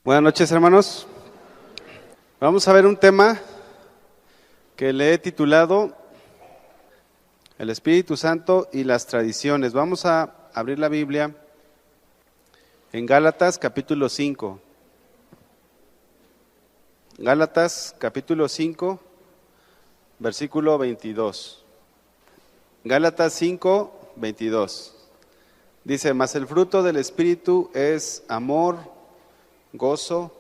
Buenas noches, hermanos. Vamos a ver un tema que le he titulado El Espíritu Santo y las tradiciones. Vamos a abrir la Biblia en Gálatas capítulo 5. Gálatas capítulo 5, versículo 22. Gálatas 5, 22. Dice, mas el fruto del Espíritu es amor, gozo,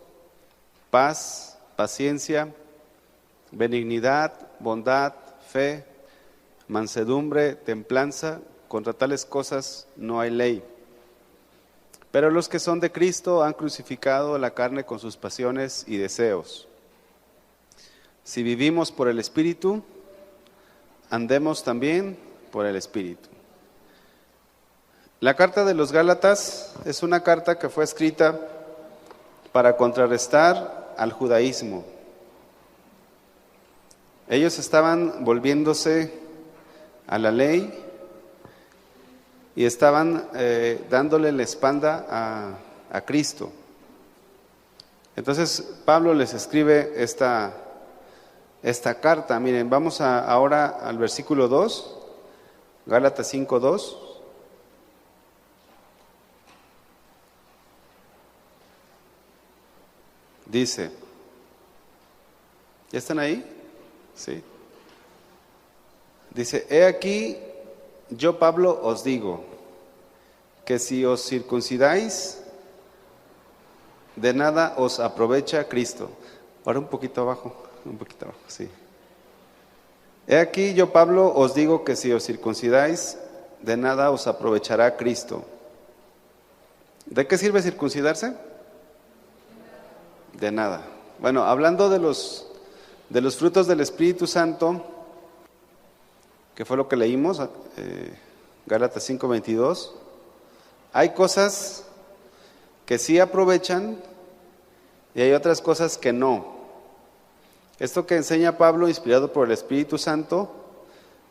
paz, paciencia, benignidad, bondad, fe, mansedumbre, templanza. Contra tales cosas no hay ley. Pero los que son de Cristo han crucificado la carne con sus pasiones y deseos. Si vivimos por el Espíritu, andemos también por el Espíritu. La carta de los Gálatas es una carta que fue escrita para contrarrestar al judaísmo. Ellos estaban volviéndose a la ley y estaban dándole la espalda a Cristo. Entonces Pablo les escribe esta carta. Miren, vamos ahora al versículo 2, Gálatas 5, 2. Dice, ¿ya están ahí? Sí. Dice, he aquí, yo Pablo os digo, que si os circuncidáis, de nada os aprovecha Cristo. Ahora un poquito abajo, sí. He aquí, yo Pablo os digo que si os circuncidáis, de nada os aprovechará Cristo. ¿De qué sirve circuncidarse? De nada. Bueno, hablando de los frutos del Espíritu Santo, que fue lo que leímos, Gálatas 5:22, hay cosas que sí aprovechan y hay otras cosas que no. Esto que enseña Pablo, inspirado por el Espíritu Santo,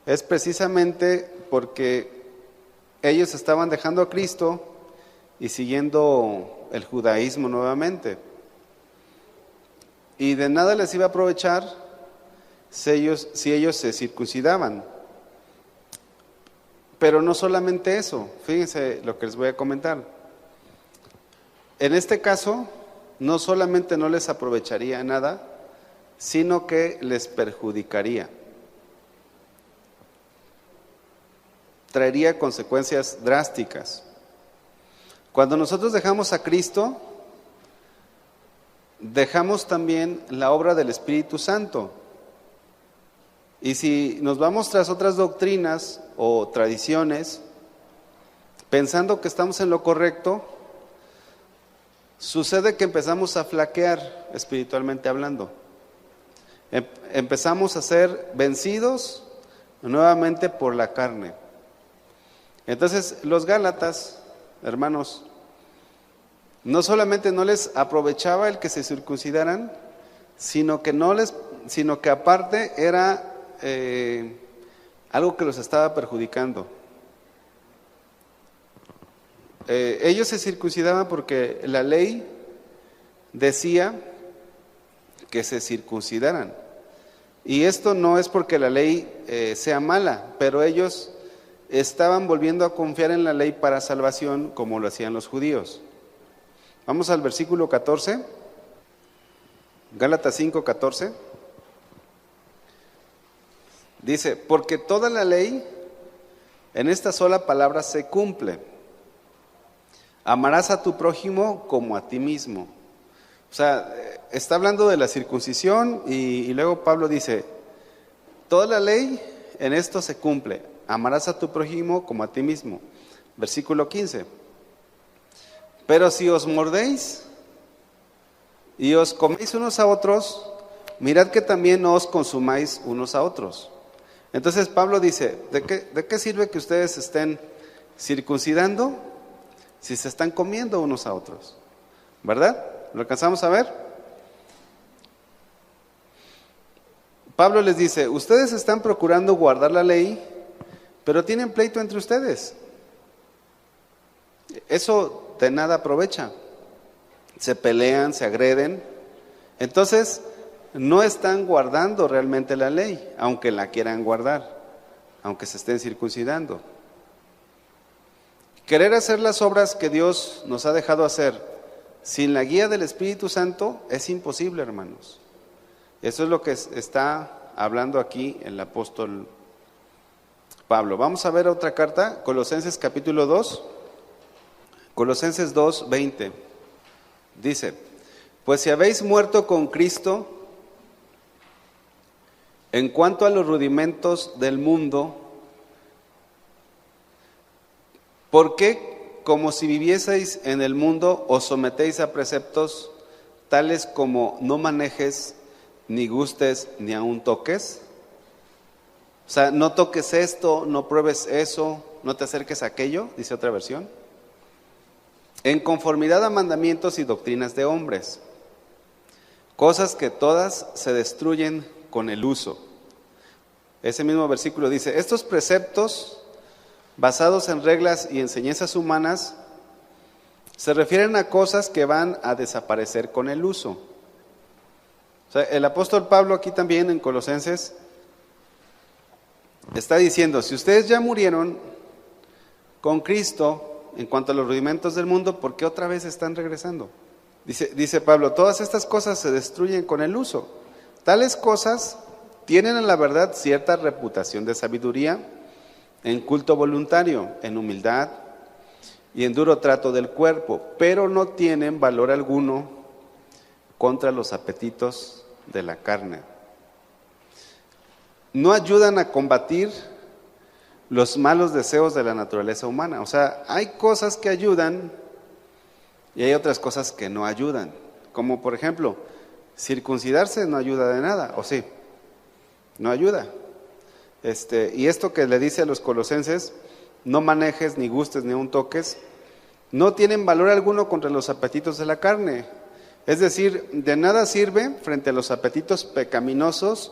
es precisamente porque ellos estaban dejando a Cristo y siguiendo el judaísmo nuevamente. Y de nada les iba a aprovechar si ellos se circuncidaban. Pero no solamente eso, fíjense lo que les voy a comentar. En este caso, no solamente no les aprovecharía nada, sino que les perjudicaría. Traería consecuencias drásticas. Cuando nosotros dejamos a Cristo, dejamos también la obra del Espíritu Santo. Y si nos vamos tras otras doctrinas o tradiciones, pensando que estamos en lo correcto, sucede que empezamos a flaquear espiritualmente hablando. Empezamos a ser vencidos nuevamente por la carne. Entonces, los Gálatas, hermanos, no solamente no les aprovechaba el que se circuncidaran, sino que aparte era algo que los estaba perjudicando. Ellos se circuncidaban porque la ley decía que se circuncidaran. Y esto no es porque la ley sea mala, pero ellos estaban volviendo a confiar en la ley para salvación como lo hacían los judíos. Vamos al versículo 14, Gálatas 5, 14. Dice, porque toda la ley en esta sola palabra se cumple. Amarás a tu prójimo como a ti mismo. O sea, está hablando de la circuncisión y luego Pablo dice, toda la ley en esto se cumple. Amarás a tu prójimo como a ti mismo. Versículo 15. Pero si os mordéis y os coméis unos a otros, mirad que también no os consumáis unos a otros. Entonces Pablo dice, ¿de qué sirve que ustedes estén circuncidando si se están comiendo unos a otros? ¿Verdad? ¿Lo alcanzamos a ver? Pablo les dice, ustedes están procurando guardar la ley, pero tienen pleito entre ustedes. Eso de nada aprovecha. se pelean, se agreden. Entonces, no están guardando realmente la ley, aunque la quieran guardar, aunque se estén circuncidando. Querer hacer las obras que Dios nos ha dejado hacer sin la guía del Espíritu Santo es imposible, hermanos. Eso es lo que está hablando aquí el apóstol Pablo. Vamos a ver otra carta, Colosenses capítulo 2, Colosenses 2, 20. Dice: pues si habéis muerto con Cristo en cuanto a los rudimentos del mundo, ¿por qué, como si vivieseis en el mundo, os sometéis a preceptos tales como no manejes, ni gustes, ni aun toques? O sea, no toques esto, no pruebes eso, no te acerques a aquello, dice otra versión. En conformidad a mandamientos y doctrinas de hombres, cosas que todas se destruyen con el uso. Ese mismo versículo dice: estos preceptos, basados en reglas y enseñanzas humanas, se refieren a cosas que van a desaparecer con el uso. O sea, el apóstol Pablo aquí también en Colosenses está diciendo: si ustedes ya murieron con Cristo en cuanto a los rudimentos del mundo, ¿por qué otra vez están regresando? Dice Pablo: todas estas cosas se destruyen con el uso. Tales cosas tienen en la verdad cierta reputación de sabiduría, en culto voluntario, en humildad y en duro trato del cuerpo, pero no tienen valor alguno contra los apetitos de la carne. No ayudan a combatir los malos deseos de la naturaleza humana. O sea, hay cosas que ayudan y hay otras cosas que no ayudan. Como por ejemplo, circuncidarse no ayuda de nada, ¿o sí? No ayuda. Y esto que le dice a los colosenses: no manejes, ni gustes, ni aun toques, no tienen valor alguno contra los apetitos de la carne. Es decir, de nada sirve frente a los apetitos pecaminosos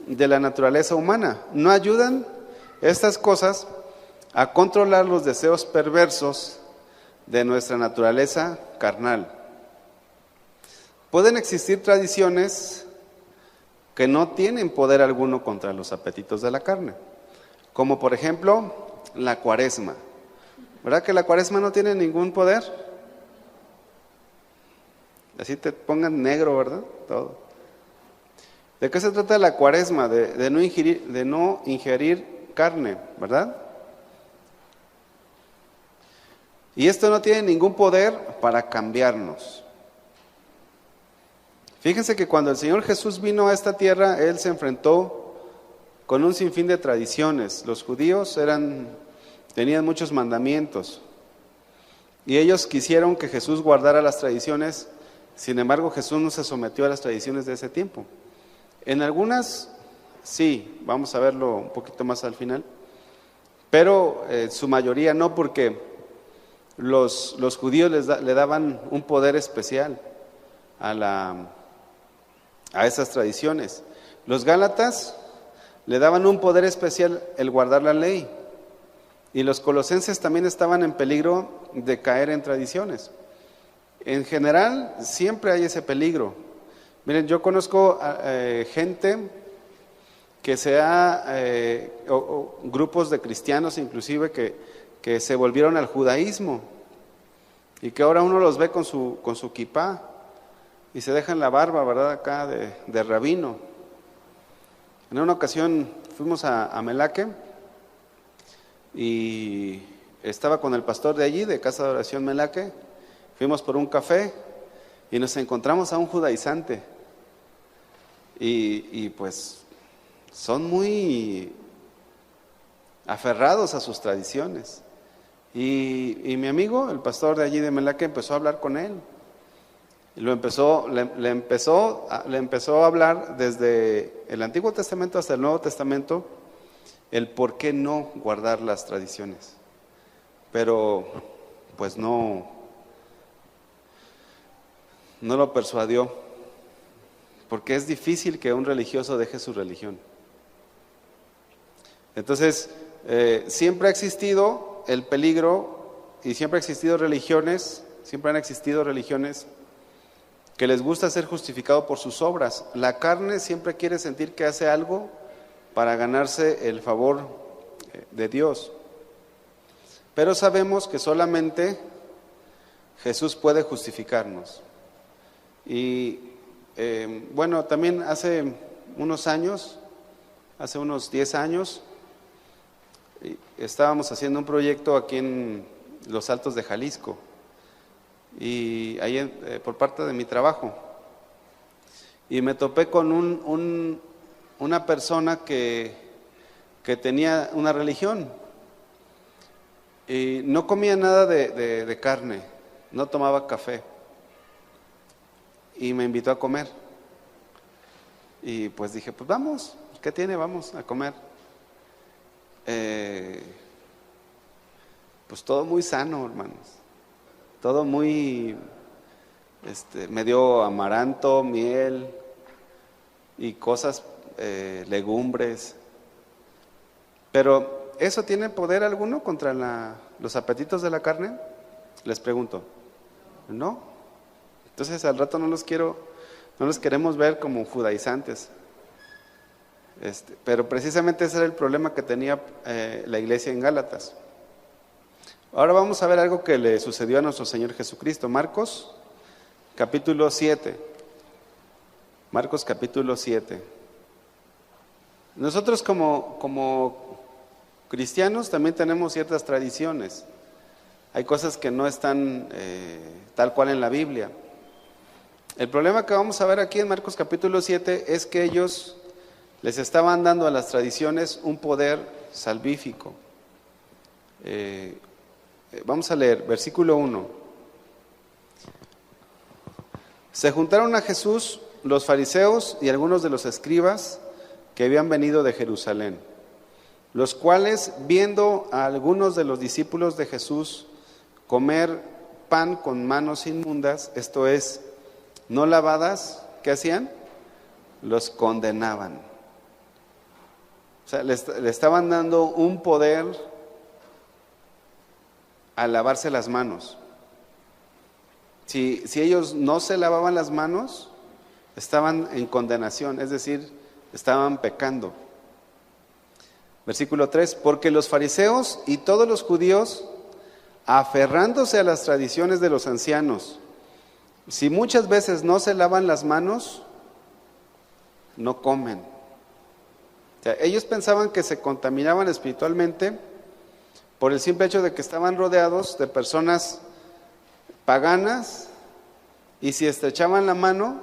de la naturaleza humana. No ayudan estas cosas a controlar los deseos perversos de nuestra naturaleza carnal. Pueden existir tradiciones que no tienen poder alguno contra los apetitos de la carne, como por ejemplo la cuaresma. ¿Verdad que la cuaresma no tiene ningún poder? Así te pongan negro, ¿verdad? Todo. ¿De qué se trata la cuaresma? De no ingerir carne, ¿verdad? Y esto no tiene ningún poder para cambiarnos. Fíjense que cuando el Señor Jesús vino a esta tierra, Él se enfrentó con un sinfín de tradiciones. Los judíos tenían muchos mandamientos y ellos quisieron que Jesús guardara las tradiciones. Sin embargo, Jesús no se sometió a las tradiciones de ese tiempo. En algunas sí, vamos a verlo un poquito más al final, pero su mayoría no, porque los judíos le daban un poder especial a esas tradiciones. Los gálatas le daban un poder especial el guardar la ley, y los colosenses también estaban en peligro de caer en tradiciones. En general siempre hay ese peligro. Miren, yo conozco gente que grupos de cristianos inclusive que se volvieron al judaísmo y que ahora uno los ve con su kipá y se dejan la barba, ¿verdad? Acá de rabino. En una ocasión fuimos a Melaque y estaba con el pastor de allí, de Casa de Oración Melaque. Fuimos por un café y nos encontramos a un judaizante y pues son muy aferrados a sus tradiciones. Y mi amigo, el pastor de allí de Melaque, empezó a hablar con él. Y le empezó a hablar desde el Antiguo Testamento hasta el Nuevo Testamento, el por qué no guardar las tradiciones. Pero pues no lo persuadió, porque es difícil que un religioso deje su religión. Entonces, siempre ha existido el peligro y siempre han existido religiones que les gusta ser justificado por sus obras. La carne siempre quiere sentir que hace algo para ganarse el favor de Dios. Pero sabemos que solamente Jesús puede justificarnos. Y bueno, también hace unos años, hace unos 10 años, estábamos haciendo un proyecto aquí en Los Altos de Jalisco, y ahí por parte de mi trabajo, y me topé con una persona que tenía una religión y no comía nada de carne, no tomaba café, y me invitó a comer. Y pues dije, pues vamos, ¿qué tiene? Vamos a comer. Pues todo muy sano, hermanos, todo muy, me dio amaranto, miel y cosas, legumbres. Pero ¿eso tiene poder alguno contra los apetitos de la carne? Les pregunto. ¿No? Entonces al rato no los queremos ver como judaizantes. Pero precisamente ese era el problema que tenía la iglesia en Gálatas. Ahora vamos a ver algo que le sucedió a nuestro Señor Jesucristo. Marcos capítulo 7. Marcos capítulo 7. Nosotros como cristianos también tenemos ciertas tradiciones. Hay cosas que no están tal cual en la Biblia. El problema que vamos a ver aquí en Marcos capítulo 7 es que ellos les estaban dando a las tradiciones un poder salvífico. Vamos a leer, versículo 1. Se juntaron a Jesús los fariseos y algunos de los escribas que habían venido de Jerusalén, los cuales, viendo a algunos de los discípulos de Jesús comer pan con manos inmundas, esto es, no lavadas, ¿qué hacían? Los condenaban. O sea, le estaban dando un poder a lavarse las manos. Si ellos no se lavaban las manos, estaban en condenación, es decir, estaban pecando. Versículo 3, porque los fariseos y todos los judíos, aferrándose a las tradiciones de los ancianos, si muchas veces no se lavan las manos, no comen. O sea, ellos pensaban que se contaminaban espiritualmente por el simple hecho de que estaban rodeados de personas paganas, y si estrechaban la mano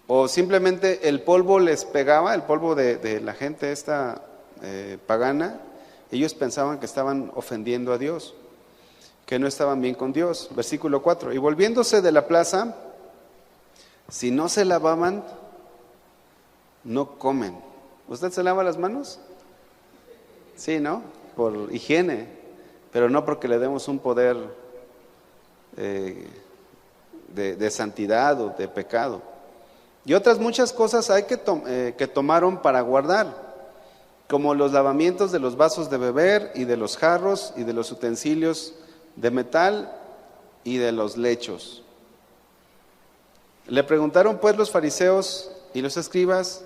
o simplemente el polvo les pegaba, el polvo de la gente esta pagana, ellos pensaban que estaban ofendiendo a Dios, que no estaban bien con Dios. Versículo 4, y volviéndose de la plaza, si no se lavaban, no comen. ¿Usted se lava las manos? Sí, ¿no? Por higiene, pero no porque le demos un poder de santidad o de pecado. Y otras muchas cosas hay que tomaron para guardar, como los lavamientos de los vasos de beber y de los jarros y de los utensilios de metal y de los lechos. Le preguntaron pues los fariseos y los escribas,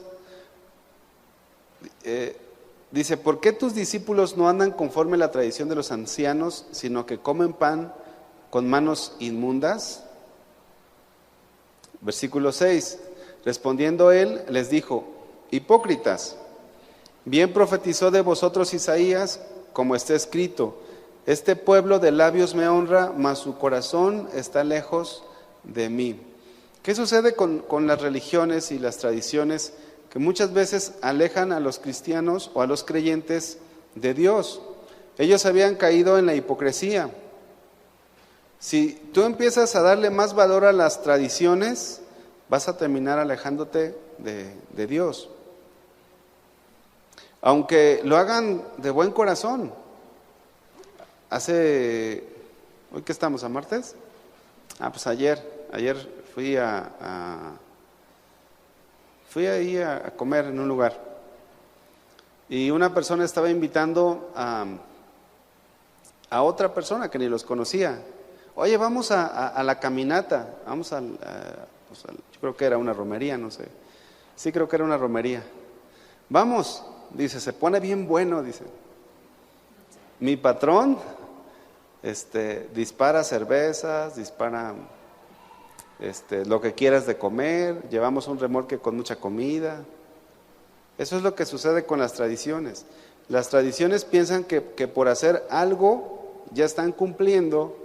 dice, ¿por qué tus discípulos no andan conforme a la tradición de los ancianos, sino que comen pan con manos inmundas? Versículo 6, respondiendo él, les dijo, hipócritas, bien profetizó de vosotros Isaías, como está escrito, este pueblo de labios me honra, mas su corazón está lejos de mí. ¿Qué sucede con las religiones y las tradiciones que muchas veces alejan a los cristianos o a los creyentes de Dios? Ellos habían caído en la hipocresía. Si tú empiezas a darle más valor a las tradiciones, vas a terminar alejándote de Dios. Aunque lo hagan de buen corazón. ¿Hoy qué estamos, a martes? Pues ayer fui ahí a comer en un lugar. Y una persona estaba invitando a otra persona que ni los conocía. oye, vamos a la caminata, vamos yo creo que era una romería, no sé. Sí, creo que era una romería. Vamos, dice, se pone bien bueno, dice. Mi patrón dispara cervezas, dispara lo que quieras de comer, llevamos un remolque con mucha comida. Eso es lo que sucede con las tradiciones. Las tradiciones piensan que por hacer algo ya están cumpliendo,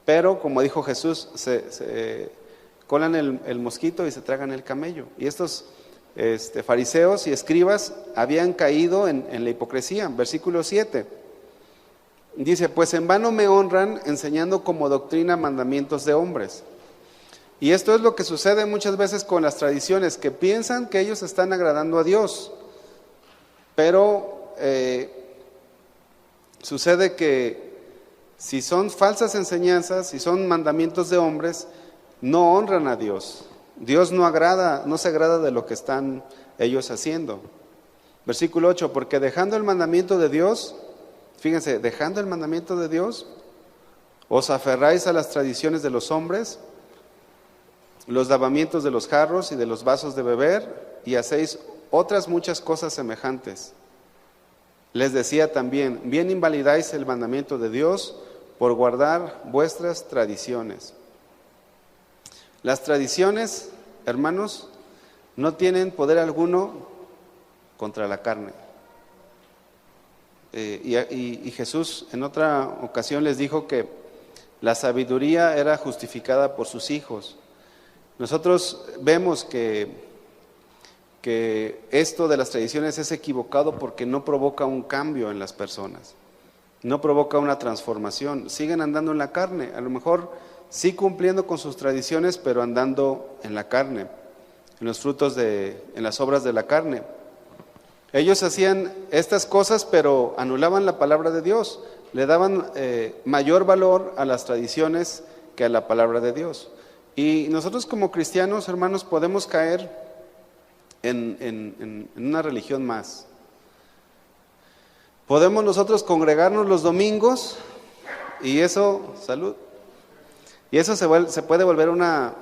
pero como dijo Jesús, se colan el mosquito y se tragan el camello. Y estos fariseos y escribas habían caído en la hipocresía. Versículo 7 dice, pues en vano me honran enseñando como doctrina mandamientos de hombres. Y esto es lo que sucede muchas veces con las tradiciones, que piensan que ellos están agradando a Dios, pero sucede que si son falsas enseñanzas, si son mandamientos de hombres, no honran a Dios. Dios no se agrada de lo que están ellos haciendo. Versículo 8, porque dejando el mandamiento de Dios, fíjense, dejando el mandamiento de Dios, os aferráis a las tradiciones de los hombres, los lavamientos de los jarros y de los vasos de beber, y hacéis otras muchas cosas semejantes. Les decía también, bien invalidáis el mandamiento de Dios por guardar vuestras tradiciones. Las tradiciones, hermanos, no tienen poder alguno contra la carne. Y Jesús en otra ocasión les dijo que la sabiduría era justificada por sus hijos. Nosotros vemos que esto de las tradiciones es equivocado porque no provoca un cambio en las personas, no provoca una transformación. Siguen andando en la carne, a lo mejor sí cumpliendo con sus tradiciones, pero andando en la carne, en los frutos en las obras de la carne. Ellos hacían estas cosas, pero anulaban la palabra de Dios, le daban mayor valor a las tradiciones que a la palabra de Dios. Y nosotros como cristianos, hermanos, podemos caer en una religión más. Podemos nosotros congregarnos los domingos y eso, salud, y eso se puede volver una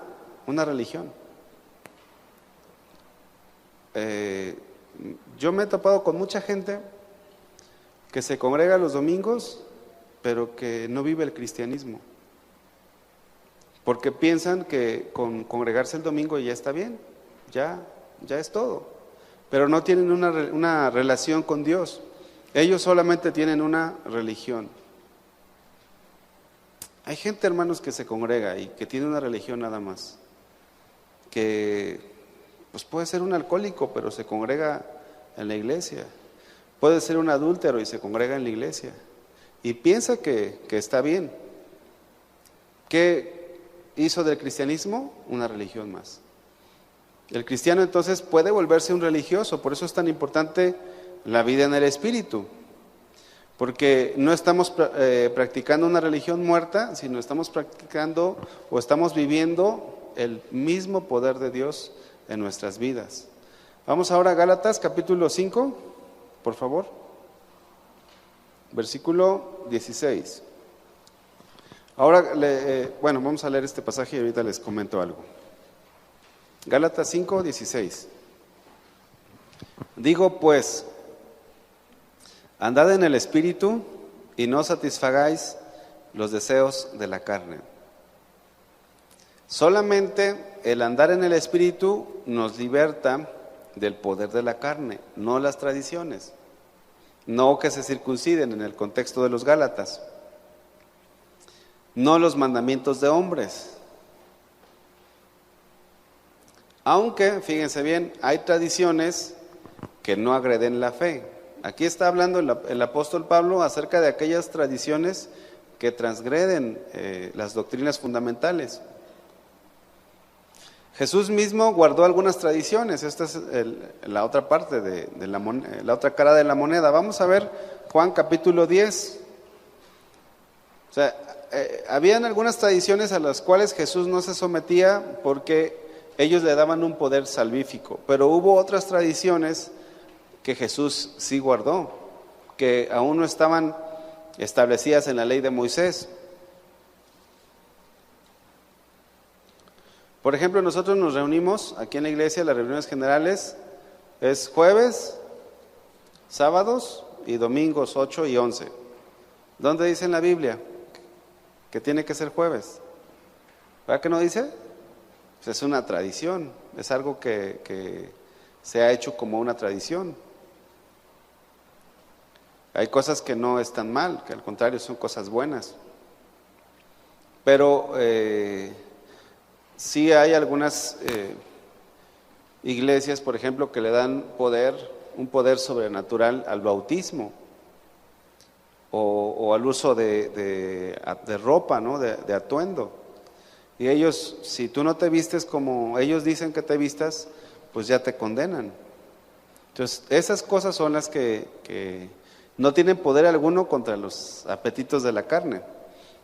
religión. Yo me he topado con mucha gente que se congrega los domingos, pero que no vive el cristianismo. Porque piensan que con congregarse el domingo ya está bien, ya es todo. Pero no tienen una relación con Dios. Ellos solamente tienen una religión. Hay gente, hermanos, que se congrega y que tiene una religión nada más. Que pues puede ser un alcohólico, pero se congrega en la iglesia. Puede ser un adúltero y se congrega en la iglesia. Y piensa que está bien. ¿Qué hizo del cristianismo? Una religión más. El cristiano entonces puede volverse un religioso, por eso es tan importante la vida en el Espíritu, porque no estamos practicando una religión muerta, sino estamos practicando o estamos viviendo el mismo poder de Dios en nuestras vidas. Vamos ahora a Gálatas capítulo 5, por favor, versículo 16. Ahora, vamos a leer este pasaje y ahorita les comento algo. Gálatas 5, 16. Digo pues, andad en el Espíritu y no satisfagáis los deseos de la carne. Solamente el andar en el Espíritu nos liberta del poder de la carne, no las tradiciones, no que se circunciden en el contexto de los Gálatas, no los mandamientos de hombres. Aunque, fíjense bien, hay tradiciones que no agreden la fe. Aquí está hablando el apóstol Pablo acerca de aquellas tradiciones que transgreden las doctrinas fundamentales. Jesús mismo guardó algunas tradiciones. Esta es la otra parte de la otra cara de la moneda. Vamos a ver Juan capítulo 10. O sea, habían algunas tradiciones a las cuales Jesús no se sometía porque ellos le daban un poder salvífico, pero hubo otras tradiciones que Jesús sí guardó, que aún no estaban establecidas en la ley de Moisés. Por ejemplo, nosotros nos reunimos aquí en la iglesia, las reuniones generales es jueves, sábados y domingos 8 y 11. ¿Dónde dice en la Biblia que tiene que ser jueves? ¿Verdad que no dice? Pues es una tradición, es algo que se ha hecho como una tradición. Hay cosas que no están mal, que al contrario son cosas buenas. Pero sí hay algunas iglesias, por ejemplo, que le dan un poder sobrenatural al bautismo o al uso de ropa, ¿no? de atuendo. Y ellos, si tú no te vistes como ellos dicen que te vistas, pues ya te condenan. Entonces, esas cosas son las que no tienen poder alguno contra los apetitos de la carne.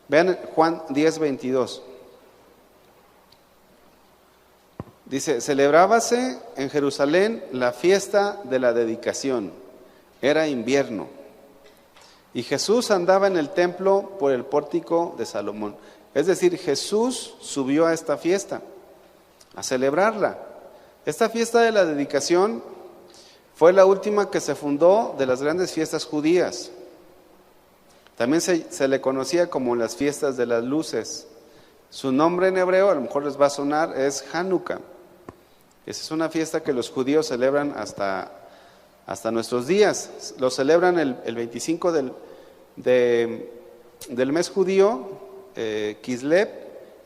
Vean Juan 10:22. Dice, celebrábase en Jerusalén la fiesta de la dedicación. Era invierno. Y Jesús andaba en el templo por el pórtico de Salomón. Es decir, Jesús subió a esta fiesta, a celebrarla. Esta fiesta de la dedicación fue la última que se fundó de las grandes fiestas judías. También se le conocía como las fiestas de las luces. Su nombre en hebreo, a lo mejor les va a sonar, es Hanukkah. Esa es una fiesta que los judíos celebran hasta nuestros días. Lo celebran el 25 del mes judío, Kislev,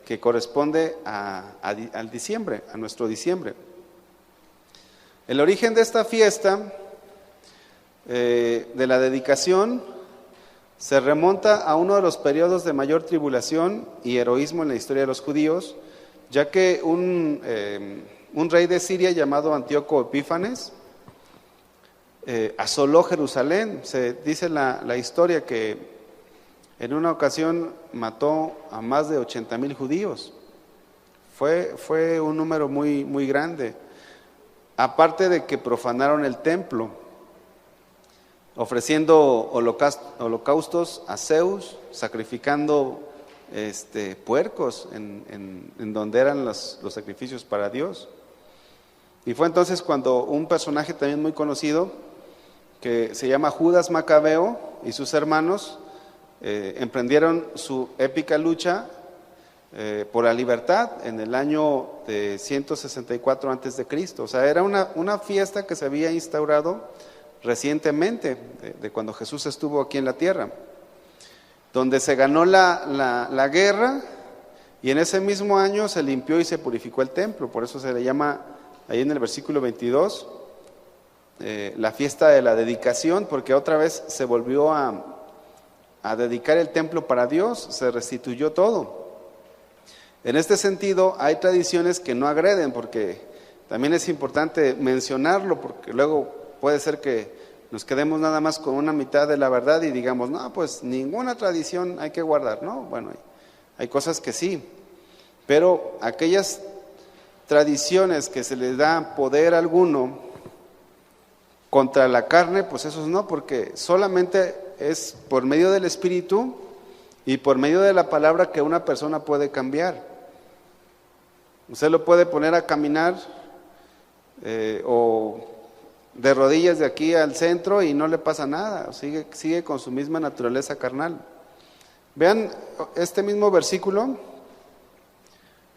que corresponde al diciembre, a nuestro diciembre. El origen de esta fiesta, de la dedicación, se remonta a uno de los periodos de mayor tribulación y heroísmo en la historia de los judíos, ya que un rey de Siria llamado Antíoco Epífanes asoló Jerusalén. Se dice la historia que en una ocasión mató a más de 80,000 judíos. Fue un número muy, muy grande. Aparte de que profanaron el templo, ofreciendo holocaustos a Zeus, sacrificando puercos en donde eran los sacrificios para Dios. Y fue entonces cuando un personaje también muy conocido, que se llama Judas Macabeo, y sus hermanos emprendieron su épica lucha por la libertad en el año de 164 a.C. O sea, era una fiesta que se había instaurado recientemente, de cuando Jesús estuvo aquí en la tierra, donde se ganó la guerra, y en ese mismo año se limpió y se purificó el templo. Por eso se le llama, ahí en el versículo 22, la fiesta de la dedicación, porque otra vez se volvió a dedicar el templo para Dios, se restituyó todo. En este sentido, hay tradiciones que no agreden, porque también es importante mencionarlo, porque luego puede ser que nos quedemos nada más con una mitad de la verdad y digamos, no, pues ninguna tradición hay que guardar. No, bueno, hay cosas que sí, pero aquellas tradiciones que se les da poder alguno contra la carne, pues esos no, porque solamente es por medio del Espíritu y por medio de la palabra que una persona puede cambiar. Usted lo puede poner a caminar o de rodillas de aquí al centro y no le pasa nada, sigue con su misma naturaleza carnal. Vean este mismo versículo,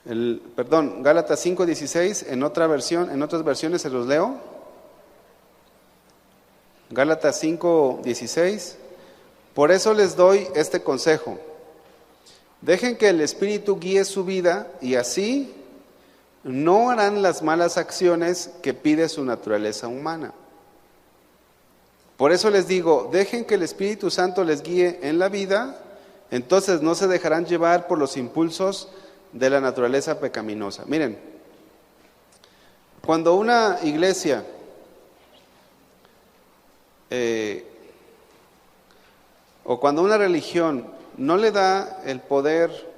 Gálatas 5:16, en otras versiones se los leo. Gálatas 5:16. Por eso les doy este consejo: dejen que el Espíritu guíe su vida y así no harán las malas acciones que pide su naturaleza humana. Por eso les digo, dejen que el Espíritu Santo les guíe en la vida, entonces no se dejarán llevar por los impulsos de la naturaleza pecaminosa. Miren, cuando una iglesia o cuando una religión no le da el poder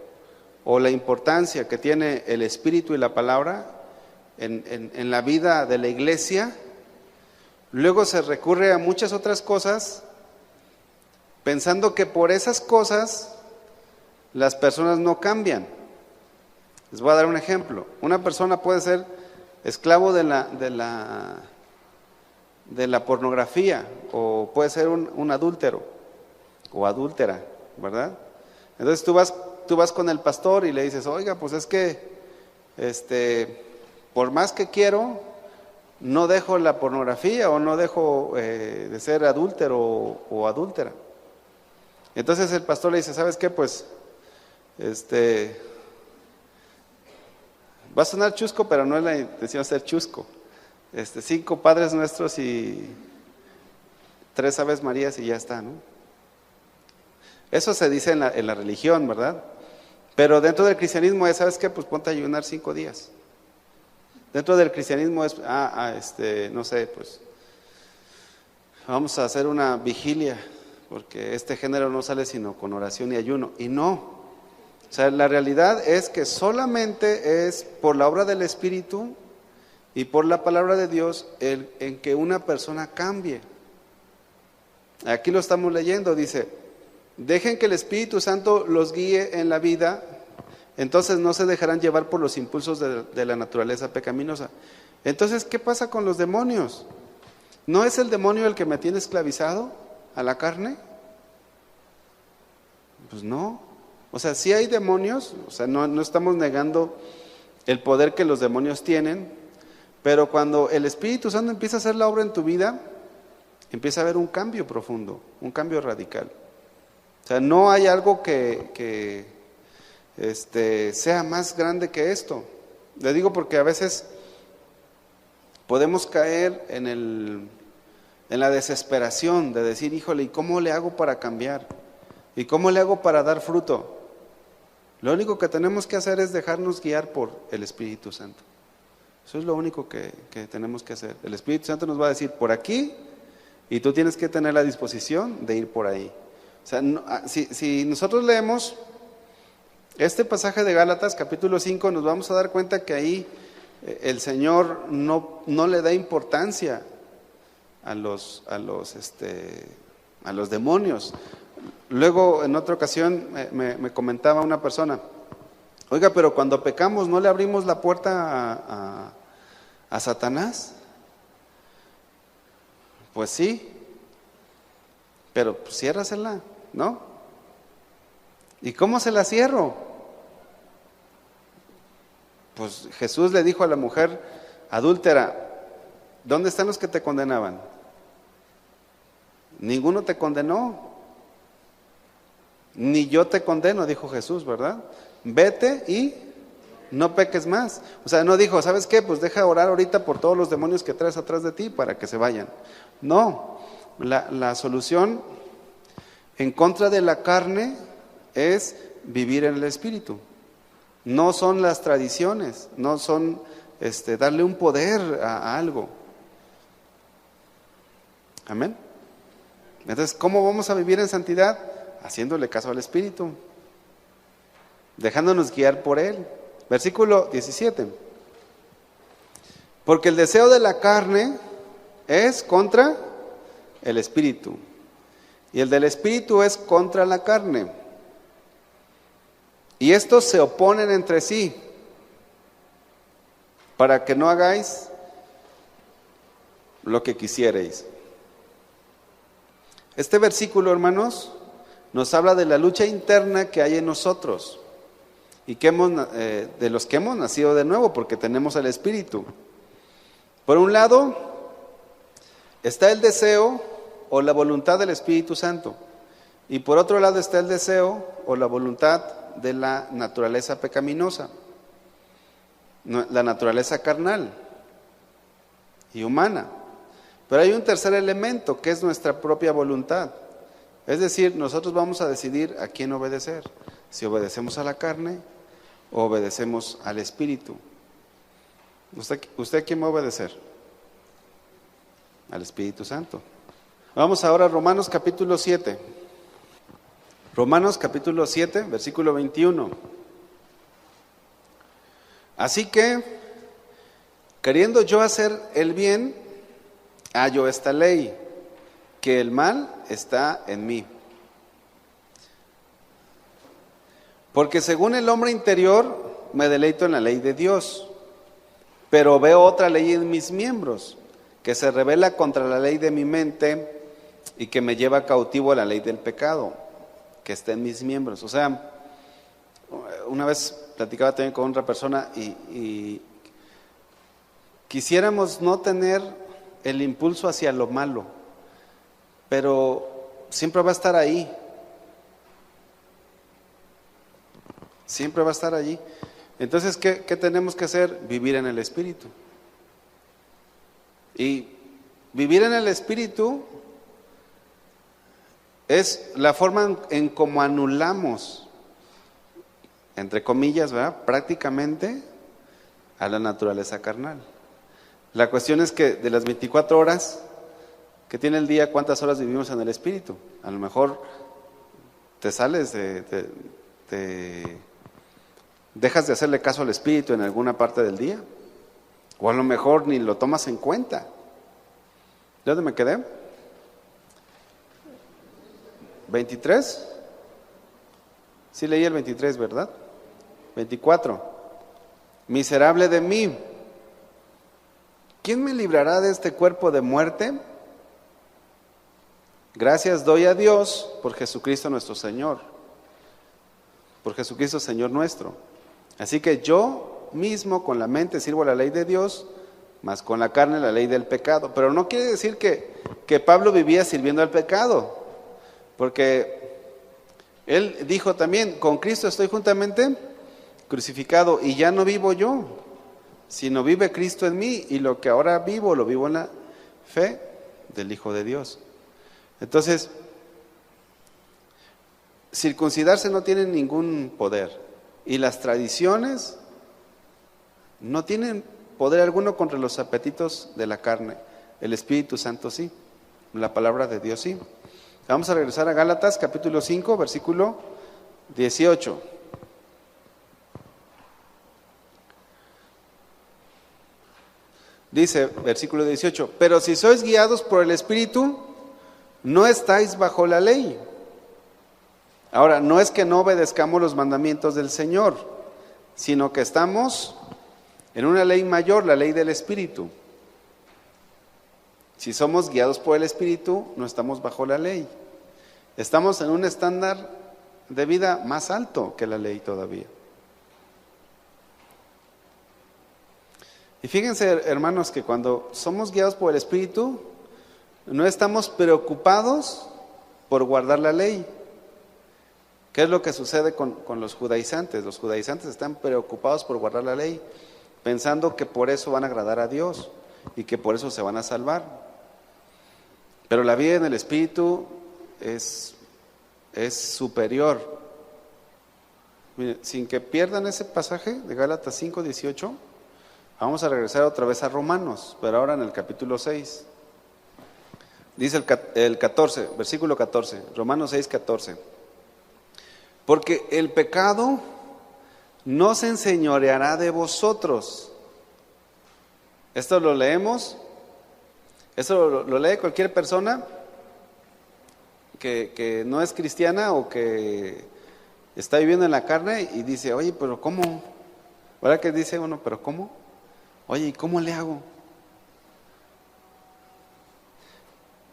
o la importancia que tiene el Espíritu y la palabra en la vida de la iglesia, luego se recurre a muchas otras cosas, pensando que por esas cosas las personas no cambian. Les voy a dar un ejemplo. Una persona puede ser esclavo de la pornografía, o puede ser un adúltero o adúltera, ¿verdad? Entonces tú vas con el pastor y le dices, oiga, pues es que por más que quiero, no dejo la pornografía o no dejo de ser adúltero o adúltera. Entonces el pastor le dice, ¿sabes qué? Pues va a sonar chusco, pero no es la intención ser chusco. 5 Padres Nuestros y 3 Aves Marías y ya está, ¿no? Eso se dice en la religión, ¿verdad? Pero dentro del cristianismo es, ¿sabes qué? Pues ponte a ayunar 5 días. Dentro del cristianismo es, no sé, pues vamos a hacer una vigilia, porque este género no sale sino con oración y ayuno. Y no, o sea, la realidad es que solamente es por la obra del Espíritu y por la palabra de Dios en que una persona cambie. Aquí lo estamos leyendo, dice, dejen que el Espíritu Santo los guíe en la vida, entonces no se dejarán llevar por los impulsos de la naturaleza pecaminosa. Entonces, ¿qué pasa con los demonios? ¿No es el demonio el que me tiene esclavizado a la carne? Pues no. O sea, sí hay demonios, o sea, no estamos negando el poder que los demonios tienen, pero cuando el Espíritu Santo empieza a hacer la obra en tu vida, empieza a haber un cambio profundo, un cambio radical. O sea, no hay algo que sea más grande que esto. Le digo porque a veces podemos caer en la desesperación de decir, híjole, ¿y cómo le hago para cambiar? ¿Y cómo le hago para dar fruto? Lo único que tenemos que hacer es dejarnos guiar por el Espíritu Santo. Eso es lo único que tenemos que hacer. El Espíritu Santo nos va a decir por aquí y tú tienes que tener la disposición de ir por ahí. O sea, si nosotros leemos este pasaje de Gálatas capítulo 5, nos vamos a dar cuenta que ahí el Señor no le da importancia a los demonios. Luego en otra ocasión me comentaba una persona, oiga, pero cuando pecamos ¿no le abrimos la puerta a Satanás? Pues sí, pero pues, ciérrasela, ¿no? ¿Y cómo se la cierro? Pues Jesús le dijo a la mujer adúltera, ¿dónde están los que te condenaban? Ninguno te condenó, ni yo te condeno, dijo Jesús, ¿verdad? Vete y no peques más. O sea, no dijo, ¿sabes qué? Pues deja orar ahorita por todos los demonios que traes atrás de ti para que se vayan. No, la solución en contra de la carne es vivir en el Espíritu. No son las tradiciones, no son darle un poder a algo. Amén. Entonces, ¿cómo vamos a vivir en santidad? Haciéndole caso al Espíritu, dejándonos guiar por Él. Versículo 17. Porque el deseo de la carne es contra el Espíritu, y el del Espíritu es contra la carne. Y estos se oponen entre sí, para que no hagáis lo que quisierais. Este versículo, hermanos, nos habla de la lucha interna que hay en nosotros y de los que hemos nacido de nuevo, porque tenemos el Espíritu. Por un lado está el deseo o la voluntad del Espíritu Santo, y por otro lado está el deseo o la voluntad de la naturaleza pecaminosa, la naturaleza carnal y humana. Pero hay un tercer elemento que es nuestra propia voluntad. Es decir, nosotros vamos a decidir a quién obedecer, si obedecemos a la carne o obedecemos al Espíritu. ¿Usted a quién va a obedecer? Al Espíritu Santo. Vamos ahora a Romanos capítulo 7. Romanos capítulo 7, versículo 21. Así que, queriendo yo hacer el bien, hallo esta ley, que el mal está en mí. Porque según el hombre interior, me deleito en la ley de Dios, pero veo otra ley en mis miembros, que se rebela contra la ley de mi mente y que me lleva cautivo a la ley del pecado, que está en mis miembros. O sea, una vez platicaba también con otra persona y quisiéramos no tener el impulso hacia lo malo, pero siempre va a estar ahí. Siempre va a estar allí. Entonces, ¿qué tenemos que hacer? Vivir en el Espíritu. Y vivir en el Espíritu es la forma en cómo anulamos, entre comillas, ¿verdad?, prácticamente a la naturaleza carnal. La cuestión es que de las 24 horas que tiene el día, ¿cuántas horas vivimos en el Espíritu? A lo mejor te sales dejas de hacerle caso al Espíritu en alguna parte del día, o a lo mejor ni lo tomas en cuenta. ¿Dónde me quedé? 23. Sí leí el 23, ¿verdad? 24. Miserable de mí, ¿quién me librará de este cuerpo de muerte? Gracias doy a Dios por Jesucristo nuestro Señor, por Jesucristo Señor nuestro. Así que yo mismo con la mente sirvo a la ley de Dios, mas con la carne la ley del pecado. Pero no quiere decir que Pablo vivía sirviendo al pecado, porque él dijo también, con Cristo estoy juntamente crucificado y ya no vivo yo, sino vive Cristo en mí, y lo que ahora vivo, lo vivo en la fe del Hijo de Dios. Entonces, circuncidarse no tiene ningún poder, y las tradiciones no tienen poder alguno contra los apetitos de la carne. El Espíritu Santo sí, la palabra de Dios sí. Vamos a regresar a Gálatas capítulo 5, versículo 18. Dice, versículo 18, pero si sois guiados por el Espíritu, no estáis bajo la ley. Ahora, no es que no obedezcamos los mandamientos del Señor, sino que estamos en una ley mayor, la ley del Espíritu. Si somos guiados por el Espíritu, no estamos bajo la ley. Estamos en un estándar de vida más alto que la ley todavía. Y fíjense, hermanos, que cuando somos guiados por el Espíritu, no estamos preocupados por guardar la ley. ¿Qué es lo que sucede con los judaizantes? Los judaizantes están preocupados por guardar la ley, pensando que por eso van a agradar a Dios y que por eso se van a salvar. Pero la vida en el Espíritu es superior. Miren, sin que pierdan ese pasaje de Gálatas 5, 18, vamos a regresar otra vez a Romanos, pero ahora en el capítulo 6. Dice el 14, versículo 14, Romanos 6, 14. Porque el pecado no se enseñoreará de vosotros. Esto lo leemos, esto lo lee cualquier persona que no es cristiana o que está viviendo en la carne y dice, oye, pero ¿cómo? ¿Verdad que dice uno, pero cómo? Oye, ¿y cómo le hago?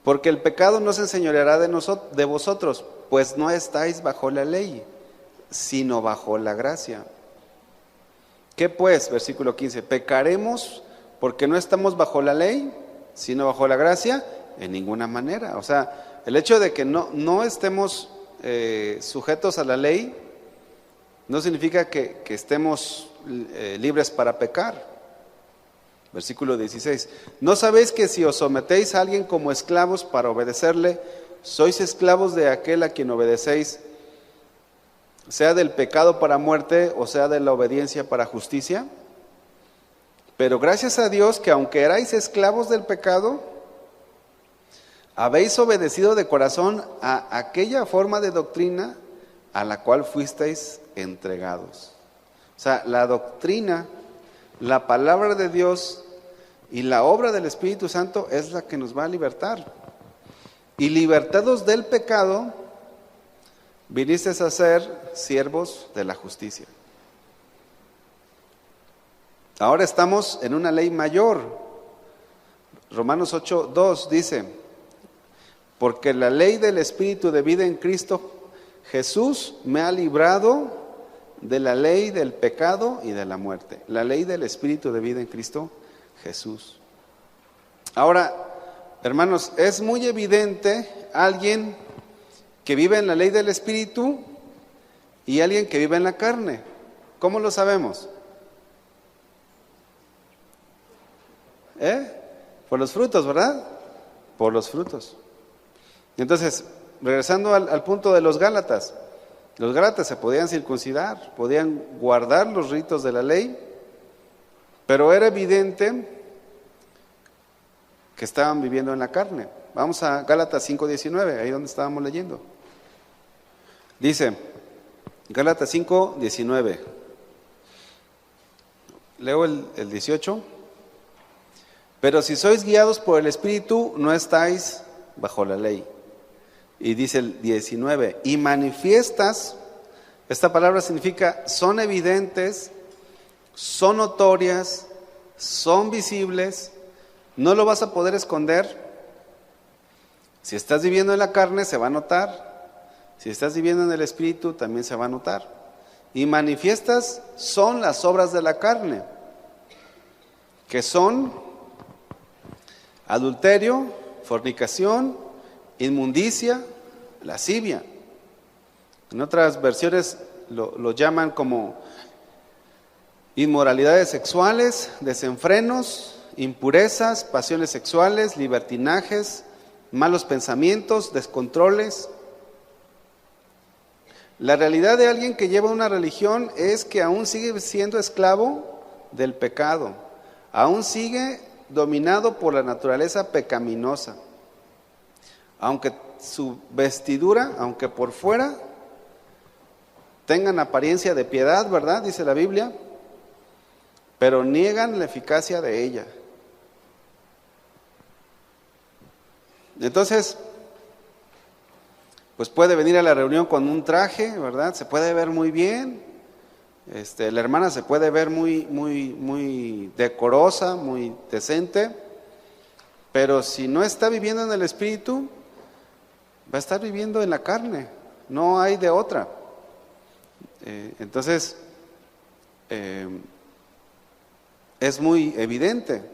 Porque el pecado no se enseñoreará de vosotros, pues no estáis bajo la ley, sino bajo la gracia. ¿Qué pues? Versículo 15, ¿pecaremos porque no estamos bajo la ley, sino bajo la gracia? En ninguna manera. O sea, el hecho de que no estemos sujetos a la ley no significa que estemos libres para pecar. Versículo 16, ¿no sabéis que si os sometéis a alguien como esclavos para obedecerle, sois esclavos de aquel a quien obedecéis, sea del pecado para muerte o sea de la obediencia para justicia? Pero gracias a Dios que aunque erais esclavos del pecado, habéis obedecido de corazón a aquella forma de doctrina a la cual fuisteis entregados. O sea, la doctrina, la palabra de Dios y la obra del Espíritu Santo es la que nos va a libertar. Y libertados del pecado, vinisteis a ser siervos de la justicia. Ahora estamos en una ley mayor. Romanos 8:2 dice, porque la ley del Espíritu de vida en Cristo Jesús me ha librado de la ley del pecado y de la muerte. La ley del Espíritu de vida en Cristo Jesús. Ahora, hermanos, es muy evidente alguien que vive en la ley del Espíritu y alguien que vive en la carne. ¿Cómo lo sabemos? Por los frutos, ¿verdad? Por los frutos. Entonces, regresando al punto de los Gálatas se podían circuncidar, podían guardar los ritos de la ley, pero era evidente que estaban viviendo en la carne. Vamos a Gálatas 5:19, ahí donde estábamos leyendo. Dice, Gálatas 5:19. Leo el 18. Pero si sois guiados por el Espíritu, no estáis bajo la ley. Y dice el 19, y manifiestas, esta palabra significa son evidentes, son notorias, son visibles, no lo vas a poder esconder. Si estás viviendo en la carne se va a notar, si estás viviendo en el Espíritu también se va a notar. Y manifiestas son las obras de la carne, que son adulterio, fornicación, inmundicia, lascivia. En otras versiones lo llaman como inmoralidades sexuales, desenfrenos, impurezas, pasiones sexuales, libertinajes, malos pensamientos, descontroles. La realidad de alguien que lleva una religión es que aún sigue siendo esclavo del pecado, aún sigue dominado por la naturaleza pecaminosa. Aunque su vestidura, aunque por fuera tengan apariencia de piedad, ¿verdad? Dice la Biblia, pero niegan la eficacia de ella. Entonces, pues puede venir a la reunión con un traje, ¿verdad? Se puede ver muy bien. La hermana se puede ver muy decorosa, muy decente, pero si no está viviendo en el Espíritu, va a estar viviendo en la carne, no hay de otra. Entonces, es muy evidente.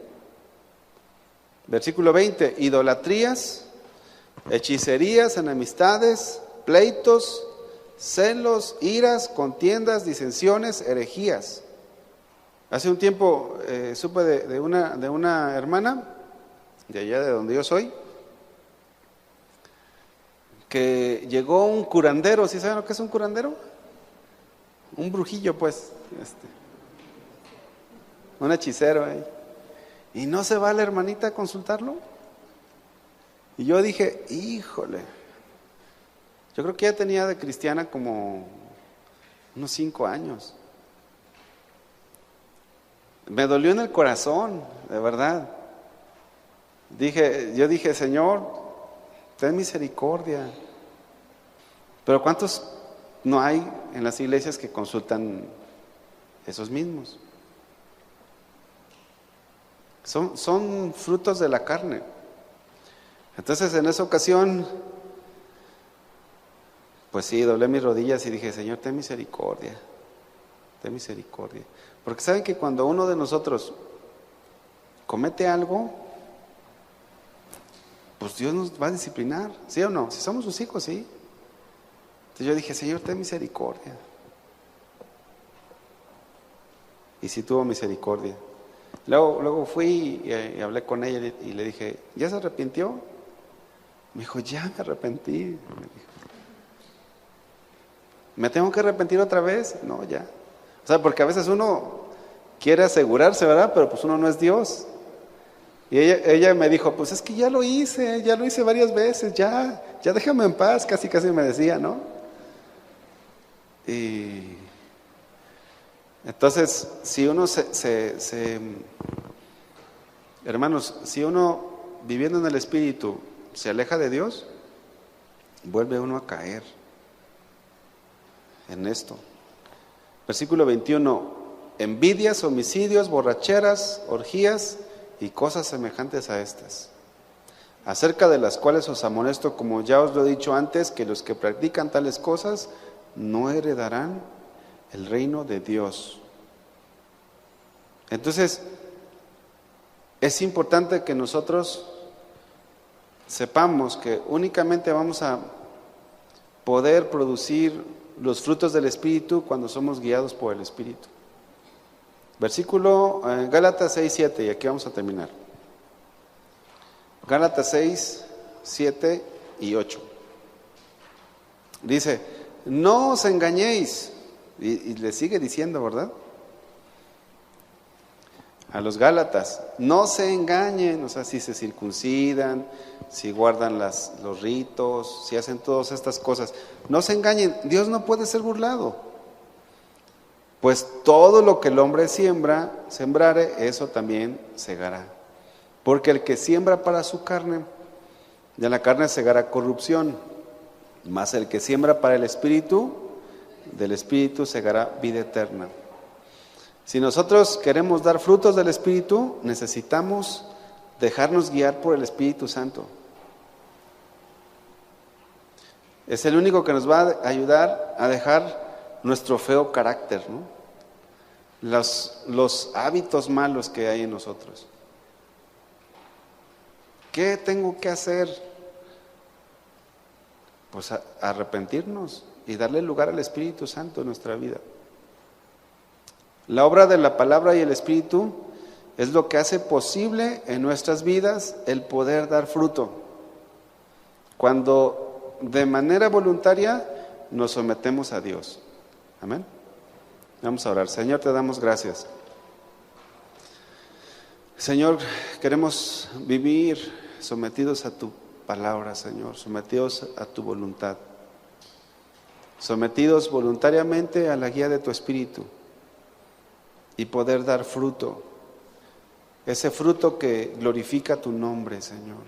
Versículo 20, idolatrías, hechicerías, enemistades, pleitos, celos, iras, contiendas, disensiones, herejías. Hace un tiempo supe de una hermana, de allá de donde yo soy, que llegó un curandero. ¿Sí saben lo que es un curandero? Un brujillo, pues, un hechicero ahí. Y no se va la hermanita a consultarlo. Y yo dije, híjole, yo creo que ella tenía de cristiana como unos 5 años. Me dolió en el corazón, de verdad. Yo dije, Señor, ten misericordia. Pero ¿cuántos no hay en las iglesias que consultan esos mismos? Son frutos de la carne. Entonces en esa ocasión, pues sí, doblé mis rodillas y dije, Señor, ten misericordia, ten misericordia. Porque saben que cuando uno de nosotros comete algo, pues Dios nos va a disciplinar, ¿sí o no? Si somos sus hijos, sí. Entonces yo dije, Señor, ten misericordia. Y sí tuvo misericordia. Luego fui y hablé con ella y le dije, ¿ya se arrepintió? Me dijo, ya me arrepentí. Me dijo, ¿me tengo que arrepentir otra vez? No, ya. O sea, porque a veces uno quiere asegurarse, ¿verdad? Pero pues uno no es Dios. Y ella me dijo, pues es que ya lo hice varias veces, ya déjame en paz, casi me decía, ¿no? Y entonces, si uno hermanos, si uno viviendo en el Espíritu se aleja de Dios, vuelve uno a caer en esto. Versículo 21, envidias, homicidios, borracheras, orgías y cosas semejantes a estas, acerca de las cuales os amonesto, como ya os lo he dicho antes, que los que practican tales cosas no heredarán el reino de Dios. Entonces, es importante que nosotros sepamos que únicamente vamos a poder producir los frutos del Espíritu cuando somos guiados por el Espíritu. Versículo Gálatas 6, 7, y aquí vamos a terminar. Gálatas 6, 7 y 8. Dice, no os engañéis, y le sigue diciendo, ¿verdad? A los Gálatas, no se engañen, o sea, si se circuncidan, si guardan los ritos, si hacen todas estas cosas, no se engañen, Dios no puede ser burlado. Pues todo lo que el hombre sembrare, eso también segará. Porque el que siembra para su carne, de la carne segará corrupción, mas el que siembra para el Espíritu, del Espíritu segará vida eterna. Si nosotros queremos dar frutos del Espíritu, necesitamos dejarnos guiar por el Espíritu Santo. Es el único que nos va a ayudar a dejar nuestro feo carácter, ¿no? Los hábitos malos que hay en nosotros. ¿Qué tengo que hacer? Pues arrepentirnos y darle lugar al Espíritu Santo en nuestra vida. La obra de la palabra y el Espíritu es lo que hace posible en nuestras vidas el poder dar fruto. Cuando de manera voluntaria nos sometemos a Dios. Amén. Vamos a orar. Señor, te damos gracias. Señor, queremos vivir sometidos a tu palabra, Señor, sometidos a tu voluntad, sometidos voluntariamente a la guía de tu Espíritu y poder dar fruto, ese fruto que glorifica tu nombre, Señor.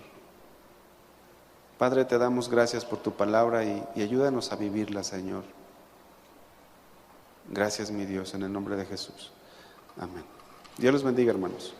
Padre, te damos gracias por tu palabra y ayúdanos a vivirla, Señor. Gracias, mi Dios, en el nombre de Jesús. Amén. Dios los bendiga, hermanos.